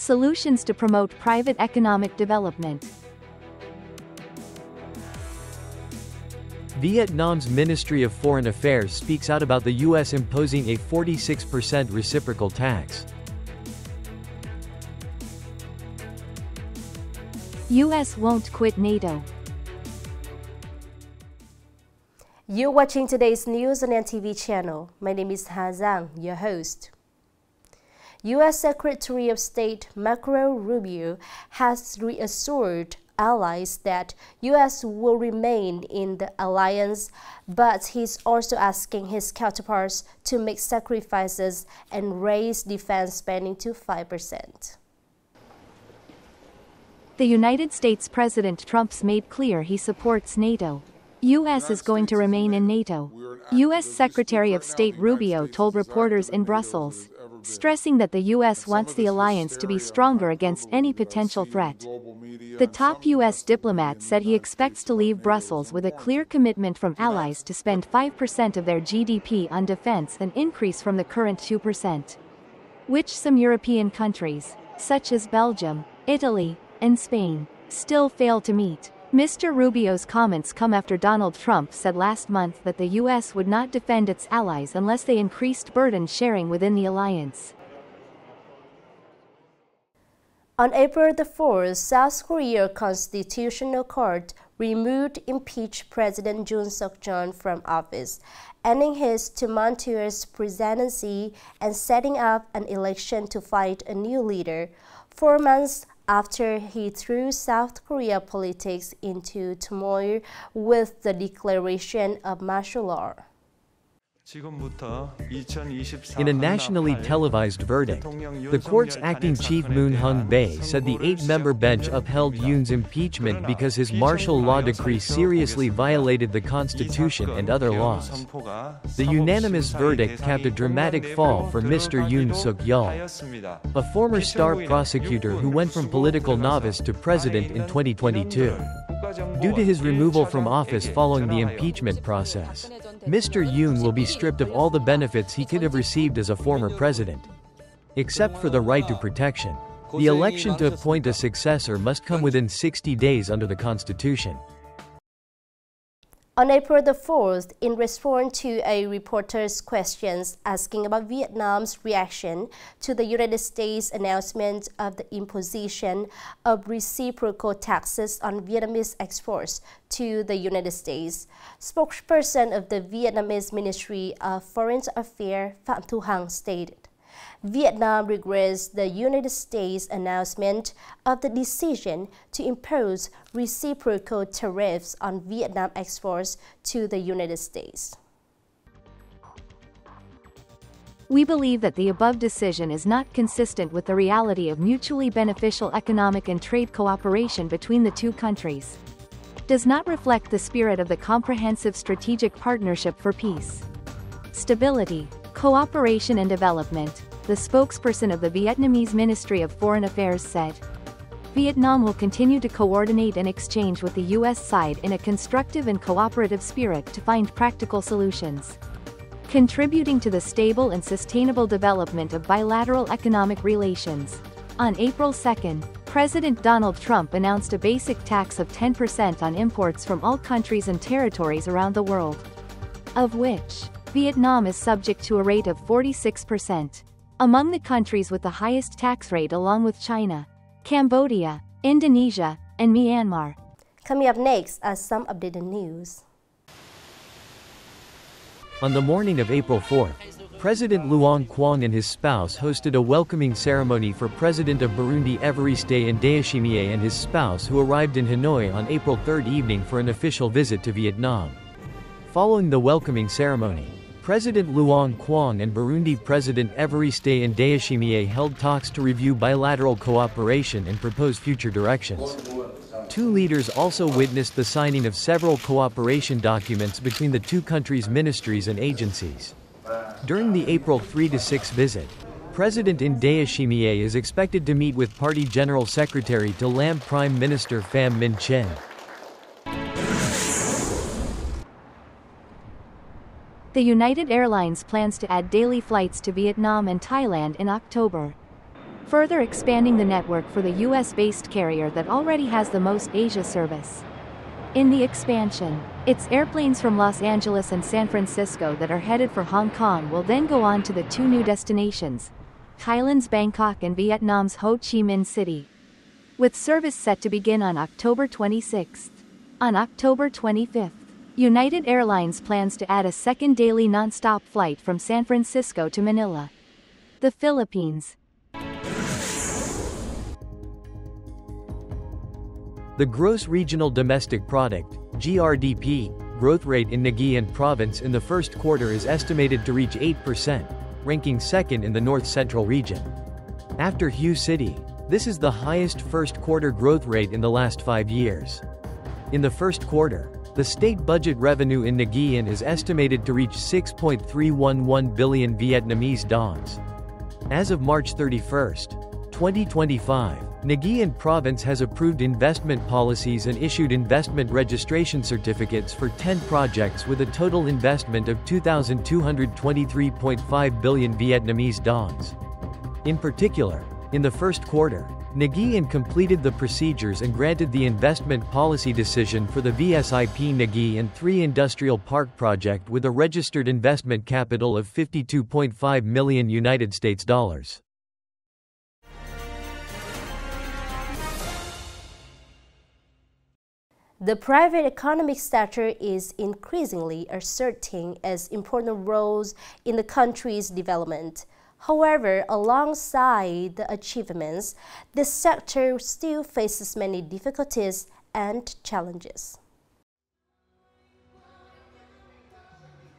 Solutions to promote private economic development. Vietnam's Ministry of Foreign Affairs speaks out about the U.S. imposing a 46% reciprocal tax. U.S. won't quit NATO. You're watching today's news on NTV channel. My name is Ha Zhang, your host. U.S. Secretary of State Marco Rubio has reassured allies that U.S. will remain in the alliance, but he's also asking his counterparts to make sacrifices and raise defense spending to 5%. The United States President Trump's made clear he supports NATO. U.S. is going to remain in NATO. U.S. Secretary of State Rubio told reporters in Brussels, stressing that the U.S. wants the alliance to be stronger against any potential threat. The top U.S. diplomat said he expects to leave Brussels with a clear commitment from allies to spend 5% of their GDP on defense, an increase from the current 2%, which some European countries, such as Belgium, Italy, and Spain, still fail to meet. Mr. Rubio's comments come after Donald Trump said last month that the U.S. would not defend its allies unless they increased burden sharing within the alliance. On April the 4th, South Korea Constitutional Court removed impeached President Yoon Suk-yeol from office, ending his tumultuous presidency and setting up an election to find a new leader, 4 months after he threw South Korea politics into turmoil with the declaration of martial law. In a nationally televised verdict, the court's acting chief Moon Hung-bae said the 8-member bench upheld Yoon's impeachment because his martial law decree seriously violated the Constitution and other laws. The unanimous verdict capped a dramatic fall for Mr. Yoon Suk-yeol, a former star prosecutor who went from political novice to president in 2022. Due to his removal from office following the impeachment process, Mr. Yoon will be stripped of all the benefits he could have received as a former president, except for the right to protection. The election to appoint a successor must come within 60 days under the Constitution. On April the 4th, in response to a reporter's questions asking about Vietnam's reaction to the United States announcement of the imposition of reciprocal taxes on Vietnamese exports to the United States, spokesperson of the Vietnamese Ministry of Foreign Affairs Phạm Thu Hằng stated, Vietnam regrets the United States announcement of the decision to impose reciprocal tariffs on Vietnam exports to the United States. We believe that the above decision is not consistent with the reality of mutually beneficial economic and trade cooperation between the two countries. Does not reflect the spirit of the comprehensive strategic partnership for peace, stability, cooperation and development, the spokesperson of the Vietnamese Ministry of Foreign Affairs said. Vietnam will continue to coordinate and exchange with the U.S. side in a constructive and cooperative spirit to find practical solutions, contributing to the stable and sustainable development of bilateral economic relations. On April 2, President Donald Trump announced a basic tax of 10% on imports from all countries and territories around the world, of which Vietnam is subject to a rate of 46%. Among the countries with the highest tax rate along with China, Cambodia, Indonesia, and Myanmar. Coming up next are some updated news. On the morning of April 4th, President Luong Quang and his spouse hosted a welcoming ceremony for President of Burundi Evariste Ndayishimiye and his spouse who arrived in Hanoi on April 3rd evening for an official visit to Vietnam. Following the welcoming ceremony, President Luong Quang and Burundi President Evariste Ndayishimiye held talks to review bilateral cooperation and propose future directions. Two leaders also witnessed the signing of several cooperation documents between the two countries' ministries and agencies. During the April 3-6 visit, President Ndayishimiye is expected to meet with Party General Secretary to LAM Prime Minister Pham Minh Chinh. The United Airlines plans to add daily flights to Vietnam and Thailand in October. further expanding the network for the US-based carrier that already has the most Asia service. In the expansion, its airplanes from Los Angeles and San Francisco that are headed for Hong Kong will then go on to the two new destinations, Thailand's Bangkok and Vietnam's Ho Chi Minh City, with service set to begin on October 26th. On October 25th, United Airlines plans to add a second daily non-stop flight from San Francisco to Manila, the Philippines. The Gross Regional Domestic Product, GRDP, growth rate in Nghệ province in the first quarter is estimated to reach 8%, ranking second in the north-central region. After Hue City, this is the highest first-quarter growth rate in the last 5 years. In the first quarter, the state budget revenue in Nghệ is estimated to reach 6.311 billion Vietnamese dongs. As of March 31, 2025, Nghệ province has approved investment policies and issued investment registration certificates for 10 projects with a total investment of 2,223.5 billion Vietnamese dongs. In particular, in the first quarter, Nghệ completed the procedures and granted the investment policy decision for the VSIP Nghệ 3 Industrial Park project with a registered investment capital of $52.5 million United States dollars. The private economic sector is increasingly asserting its important roles in the country's development. However, alongside the achievements, the sector still faces many difficulties and challenges.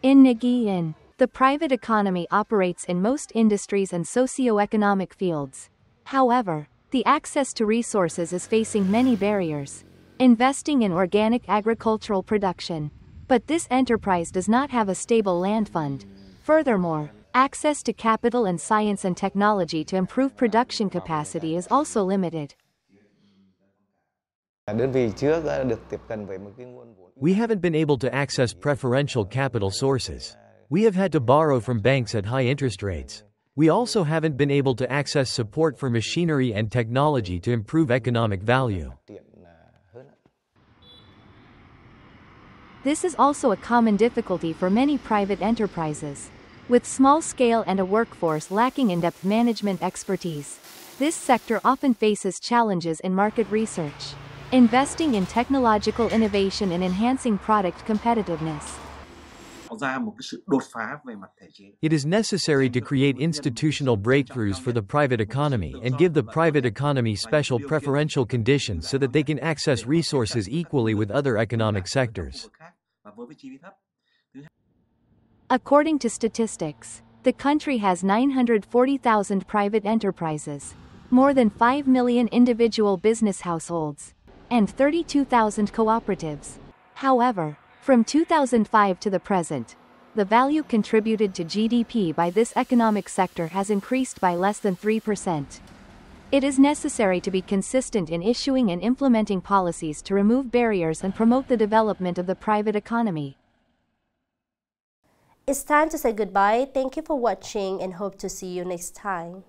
In Nghệ, the private economy operates in most industries and socio-economic fields. However, the access to resources is facing many barriers. Investing in organic agricultural production. But this enterprise does not have a stable land fund. Furthermore, access to capital and science and technology to improve production capacity is also limited. We haven't been able to access preferential capital sources. We have had to borrow from banks at high interest rates. We also haven't been able to access support for machinery and technology to improve economic value. This is also a common difficulty for many private enterprises. With small scale and a workforce lacking in-depth management expertise, this sector often faces challenges in market research, investing in technological innovation and enhancing product competitiveness. It is necessary to create institutional breakthroughs for the private economy and give the private economy special preferential conditions so that they can access resources equally with other economic sectors. According to statistics, the country has 940,000 private enterprises, more than 5 million individual business households, and 32,000 cooperatives. However, from 2005 to the present, the value contributed to GDP by this economic sector has increased by less than 3%. It is necessary to be consistent in issuing and implementing policies to remove barriers and promote the development of the private economy. It's time to say goodbye. Thank you for watching and hope to see you next time.